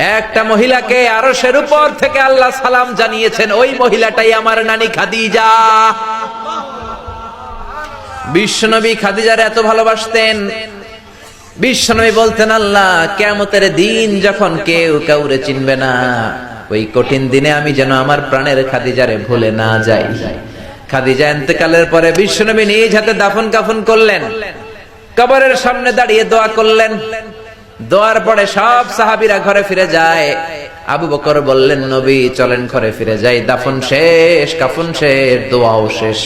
একটা মহিলাকে আরশের উপর থেকে আল্লাহ সালাম জানিয়েছেন, ওই মহিলাটাই আমার নানি খাদিজা। বিশ্বনবী খাদিজার এত ভালোবাসতেন, বিশ্বনবী বলতেন, আল্লাহ কিয়ামতের দিন যখন কেউ কাউরে চিনবে না, ওই কঠিন দিনে আমি যেন আমার প্রাণের খাদিজারে ভুলে না যাই। খাদিজা ইন্তেকালের পরে বিশ্বনবী নিজ হাতে দাফন কাফন করলেন, কবরের সামনে দাঁড়িয়ে দোয়া করলেন। দোয়ার পরে সব সাহাবীরা ঘরে ফিরে যায়। আবু বকর বললেন, নবী চলেন ঘরে ফিরে যাই, দাফন শেষ, কাফন শেষ, দোয়াও শেষ।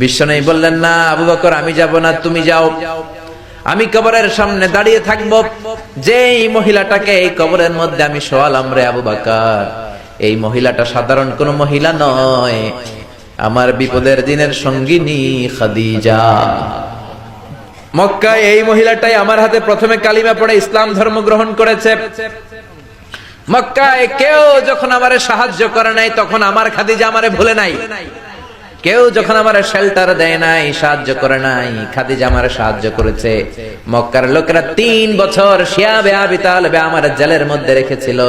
বিশ্বনবী বললেন, না আবু বকর, আমি যাব না, তুমি যাও, আমি কবরের সামনে দাঁড়িয়ে থাকবো। যেই মহিলাটাকে এই কবরের মধ্যে আমি শোয়ালাম রে আবু বকর, এই মহিলাটা সাধারণ কোন মহিলা নয়, আমার বিপদের দিনের সঙ্গিনী খাদিজা। মক্কায় এই মহিলাটাই আমার হাতে প্রথমে কালিমা পড়ে ইসলাম ধর্ম গ্রহণ করেছে। মক্কায় কেউ যখন আমারে সাহায্য করে নাই, তখন আমার খাদিজা আমারে ভুলে নাই। কেউ যখন আমারে শেল্টার দেয় নাই, সাহায্য করে নাই, খাদিজা আমারে সাহায্য করেছে। মক্কার লোকেরা 3 বছর শিয়াবে আবি তালেবে আমার জেলের মধ্যে রেখেছিল।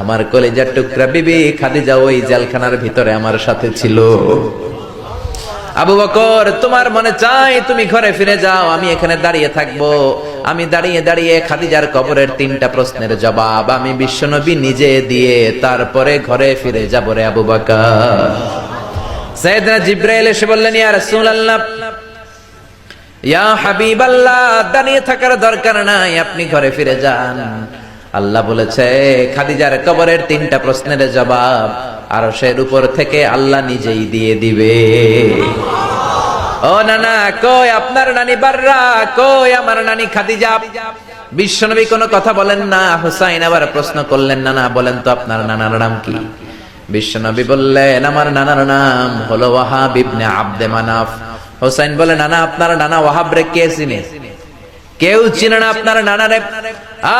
আমার কলিজার টুকরা বিবি খাদিজা ওই জেলখানার ভিতরে আমার সাথে ছিল। আবু বকর, তোমার মনে চাই তুমি ঘরে ফিরে যাও, আমি এখানে দাঁড়িয়ে থাকবো। আমি দাঁড়িয়ে দাঁড়িয়ে খাদিজার কবরের 3টা প্রশ্নের জবাব আমি বিশ্বনবী নিজে দিয়ে তারপরে ঘরে ফিরে যাব রে আবু বকর। সাইয়েদনা জিবরাইল এসে বললেন, ইয়া রাসূলুল্লাহ, ইয়া হাবিবাল্লাহ, দাঁড়িয়ে থাকার দরকার নাই, আপনি ঘরে ফিরে যান। আল্লাহ বলেছে খাদিজার কবরের 3টা প্রশ্নের জবাব আরশের উপর থেকে আল্লাহ নিজেই দিয়ে দিবে। ও নানা, কই আপনার নানি বাররা, কই আমার নানি খাদিজা? বিশ্বনবী কোনো কথা বলেন না। হুসাইন আবার প্রশ্ন করলেন, নানা বলেন তো আপনার নানার নাম কি? বিশ্বনবী বললেন, আমার নানার নাম হলো ওয়াহাব ইবনে আব্দে মানাফ। হুসাইন বলে, নানা আপনার নানা ওয়াহাব রে কে চিনে? কেউ চিনে না আপনার নানারে।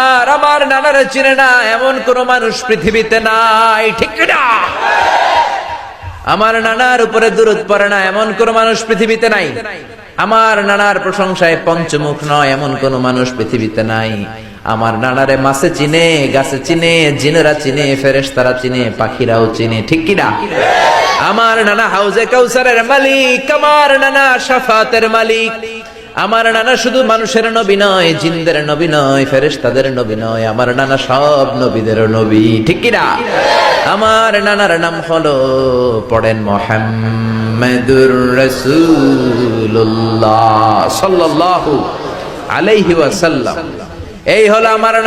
আর আমার নানারে চিনে না এমন কোন মানুষ পৃথিবীতে নাই, ঠিক না? আমার নানার উপরে দুরূদ পড়ে না এমন কোন মানুষ পৃথিবীতে নাই। আমার নানার প্রশংসায় পঞ্চমুখ নয় এমন কোন মানুষ পৃথিবীতে নাই। আমার নানারে মাছে চিনে, গাছে চিনে, জিনেরা চিনে, ফেরেশতারা চিনে, পাখিরাও চিনে, ঠিক কি না? আমার নানা হাউজে কাউসারের মালিক, আমার নানা শাফাতের মালিক। আমার নানা শুধু মানুষের নবী নয়, জিনদের নবী নয়, ফেরেশতাদের নবী নয়, আমার নানা সব নবীদের নবী, ঠিক কি না? আমার নানার নাম হলো, পড়েন, মুহাম্মাদুর রাসূলুল্লাহ সাল্লাল্লাহু আলাইহি ওয়াসাল্লাম। এই হলো আমার